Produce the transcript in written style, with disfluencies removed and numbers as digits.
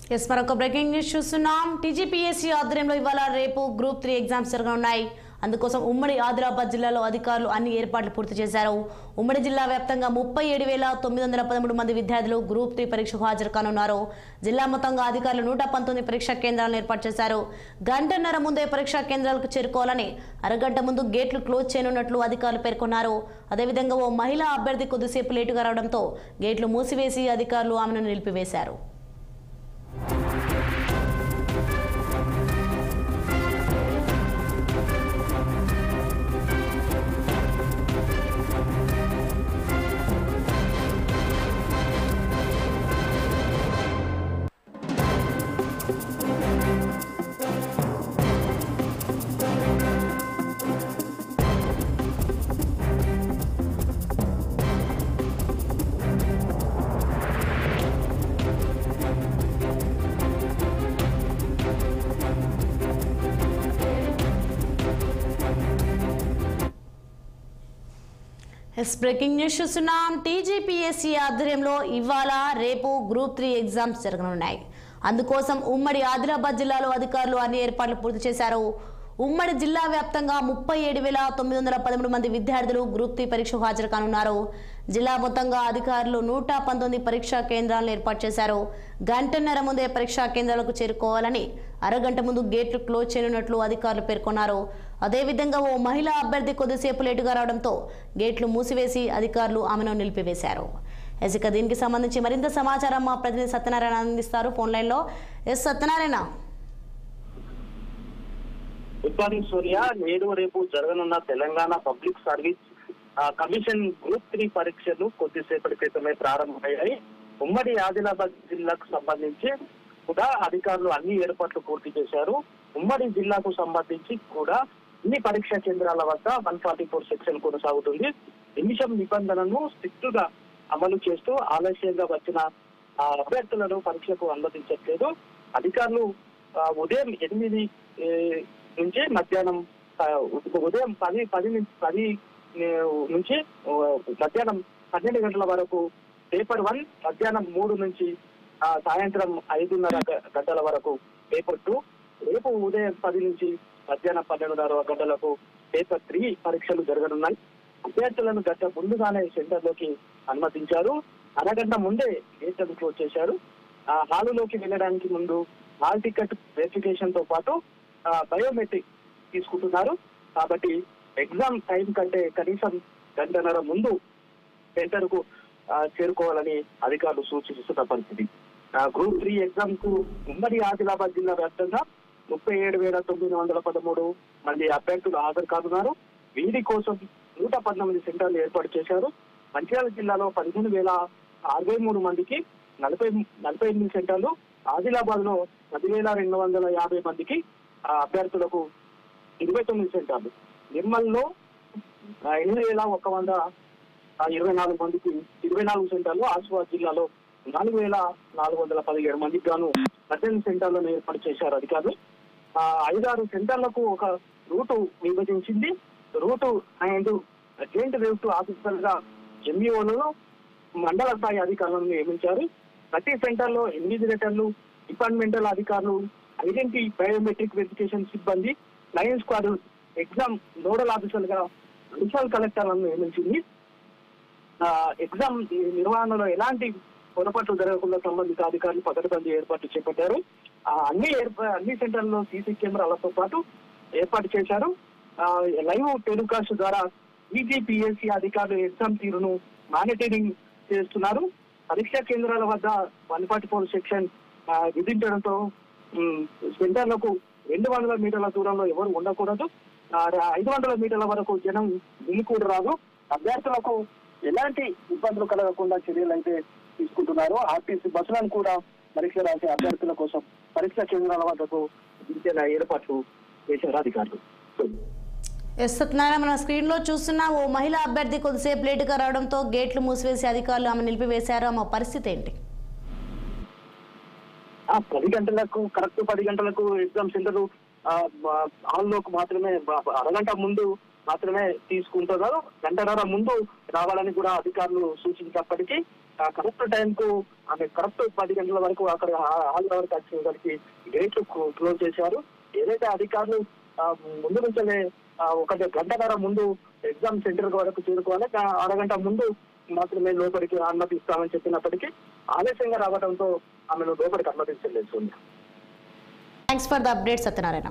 మరొక breaking news చూస్తున్నాం. TGPSC ఆధ్వర్యంలో ఇవాళ రేపు గ్రూప్ 3 ఎగ్జామ్స్ జరగనున్నాయి. అందుకోసం ఉమ్మడి ఆదిలాబాద్ జిల్లాలో అధికారులు అన్ని ఏర్పాట్లు పూర్తి చేశారు. ఉమ్మడి జిల్లా వ్యాప్తంగా 37,913 మంది విద్యార్థులు గ్రూప్ 3 పరీక్షకు హాజరు కానున్నారు. జిల్లా మొత్తంగా అధికారులు 119 పరీక్షా కేంద్రాలను ఏర్పాటు చేశారు. గంటన్నర ముందే పరీక్షా కేంద్రాలకు చేరుకోవాలని, అరగంట ముందు గేట్లు క్లోజ్ చేయనున్నట్లు అధికారులు పేర్కొన్నారు. అదేవిధంగా ఓ మహిళా అభ్యర్థి కొద్దిసేపు లేటుగా రావడంతో గేట్లు మూసివేసి అధికారులు ఆమెను నిలిపివేశారు. బ్రేకింగ్ న్యూస్ చూస్తున్నాం. టీజీపీఎస్సీ ఆధ్వర్యంలో ఇవాళ రేపు గ్రూప్ 3 ఎగ్జామ్స్ జరగనున్నాయి. అందుకోసం ఉమ్మడి ఆదిలాబాద్ జిల్లాలో అధికారులు అన్ని ఏర్పాట్లు పూర్తి చేశారు. ఉమ్మడి జిల్లా వ్యాప్తంగా 37,913 మంది విద్యార్థులు గ్రూప్ 3 పరీక్షకు హాజరు కానున్నారు. జిల్లా మొత్తంగా అధికారులు 119 పరీక్షా కేంద్రాలను ఏర్పాటు చేశారు. గంటన్నర ముందే పరీక్షా కేంద్రాలకు చేరుకోవాలని, అరగంట ముందు గేట్లు క్లోజ్ చేయనున్నట్లు అధికారులు పేర్కొన్నారు. అదేవిధంగా ఓ మహిళా అభ్యర్థి కొద్దిసేపు లేటుగా రావడంతో గేట్లు మూసివేసి అధికారులు ఆమెను నిలిపివేశారు. ఇక దీనికి సంబంధించి మరింత సమాచారం మా ప్రతినిధి సత్యనారాయణ అందిస్తారు ఫోన్ లైన్లో. సత్యనారాయణ. సూర్య, నేడు రేపు జరగనున్న Telangana public service commission group 3 పరీక్షలు కొద్దిసేపటి క్రితమే ప్రారంభమయ్యాయి. ఉమ్మడి ఆదిలాబాద్ జిల్లాకు సంబంధించి కూడా అధికారులు అన్ని ఏర్పాట్లు పూర్తి చేశారు. ఉమ్మడి జిల్లాకు సంబంధించి కూడా అన్ని పరీక్షా కేంద్రాల వద్ద 144 సెక్షన్ కొనసాగుతుంది. నిమిషం నిబంధనను స్ట్రిక్ట్ గా అమలు చేస్తూ ఆలస్యంగా వచ్చిన అభ్యర్థులను పరీక్షకు అనుమతించట్లేదు. అధికారులు ఉదయం 8 నుంచి మధ్యాహ్నం ఉదయం 10 నుంచి మధ్యాహ్నం 12 గంటల వరకు పేపర్ 1, మధ్యాహ్నం 3 నుంచి సాయంత్రం 5:30 గంటల వరకు పేపర్ 2, రేపు ఉదయం 10 నుంచి మధ్యాహ్నం 12:30 గంటలకు పేపర్ 3 పరీక్షలు జరగనున్నాయి. అభ్యర్థులను గంట ముందుగానే సెంటర్లోకి అనుమతించారు. అరగంట ముందే గేట్లను క్లోజ్ చేశారు. హాలులోకి వెళ్ళడానికి ముందు హాల్ టికెట్ వెరిఫికేషన్ తో పాటు బయోమెట్రిక్ తీసుకుంటున్నారు. కాబట్టి ఎగ్జామ్ టైం కంటే కనీసం గంటన్నర ముందు సెంటర్ కు చేరుకోవాలని అధికారులు సూచిస్తున్న పరిస్థితి. గ్రూప్ 3 ఎగ్జామ్ కు ఉమ్మడి ఆదిలాబాద్ జిల్లా వ్యాప్తంగా 37,913 మంది అభ్యర్థులు హాజరు కానున్నారు. వీరి కోసం 119 సెంటర్లు ఏర్పాటు చేశారు. మంచిర్యాల జిల్లాలో 15,063 మందికి 48 సెంటర్లు, ఆదిలాబాద్ లో 10,250 మందికి అభ్యర్థులకు 29 సెంటర్లు, నిర్మల్లో 8,124 మందికి 24 సెంటర్లు, ఆసిఫాబాద్ జిల్లాలో 4,417 మందికి గాను 18 సెంటర్లను ఏర్పాటు చేశారు అధికారులు. 5-6 సెంటర్లకు ఒక రూటు విభజించింది. Route and joint rate officer గా ఎంఈఓలను మండల స్థాయి అధికారులను నియమించారు. ప్రతి సెంటర్లో 8 లెటర్లు, డిపార్ట్మెంటల్ అధికారులు, ఐడెంటిటీ బయోమెట్రిక్ వెరిఫికేషన్ సిబ్బంది, flying squad, exam nodal officer గా అడిషనల్ కలెక్టర్లను నియమించింది. ఎగ్జామ్ నిర్వహణలో ఎలాంటి పొరపాట్లు జరగకుండా సంబంధిత అధికారులు పకడ్బందీ ఏర్పాట్లు చేపట్టారు. అన్ని సెంటర్లలో సీసీ కెమెరాలతో పాటు ఏర్పాటు చేశారు. లైవ్ టెలికాస్ట్ ద్వారా టీజీపీఎస్సీ అధికారులు ఎగ్జామ్ తీరును మానిటరింగ్ చేస్తున్నారు. పరీక్షా కేంద్రాల వద్ద 144 సెక్షన్ విధించడంతో సెంటర్లకు 200 మీటర్ల దూరంలో ఎవరు ఉండకూడదు. 500 మీటర్ల వరకు జనం గుమికూడరాదు. అభ్యర్థులకు ఎలాంటి ఇబ్బందులు కలగకుండా చర్యలు అయితే తీసుకుంటున్నారు. ఆర్టీసీ బస్సులను కూడా పరీక్ష రాసే అభ్యర్థుల కోసం పరీక్షా కేంద్రాల వద్దకు దించేలా ఏర్పాట్లు చేశారు అధికారులు. సత్యనారాయణ, మన స్క్రీన్ లో చూస్తున్న ఓ మహిళా అభ్యర్థి కొద్దిసేపు లేటుగా రావడంతో గేట్లు మూసివేసి అధికారులు ఆమె నిలిపివేశారు. ఆమె పరిస్థితి ఏంటి? 10 గంటలకు కరెక్ట్ 10 గంటలకు ఎగ్జామ్ సెంటర్ హాల్లోకి మాత్రమే అరగంట ముందు మాత్రమే తీసుకుంటున్నారు. గంటన్నర ముందు రావాలని కూడా అధికారులు సూచించినప్పటికీ కరెక్ట్ టైం కు ఆమె కరెక్ట్ 10 గంటల వరకు అక్కడ హాజరవరకు వచ్చేసరికి గేట్లు క్లోజ్ చేశారు. ఏదైతే అధికారులు ముందు నుంచే 1 గంటన్నర ముందు ఎగ్జామ్ సెంటర్ వరకు చేరుకోవాలి, అరగంట ముందు మాత్రమే లోపలికి అనుమతిస్తామని చెప్పినప్పటికీ ఆలస్యంగా రావడంతో ఆమెను లోపలికి అనుమతించలేదు. Sonia, thanks for the update Satyanarayana.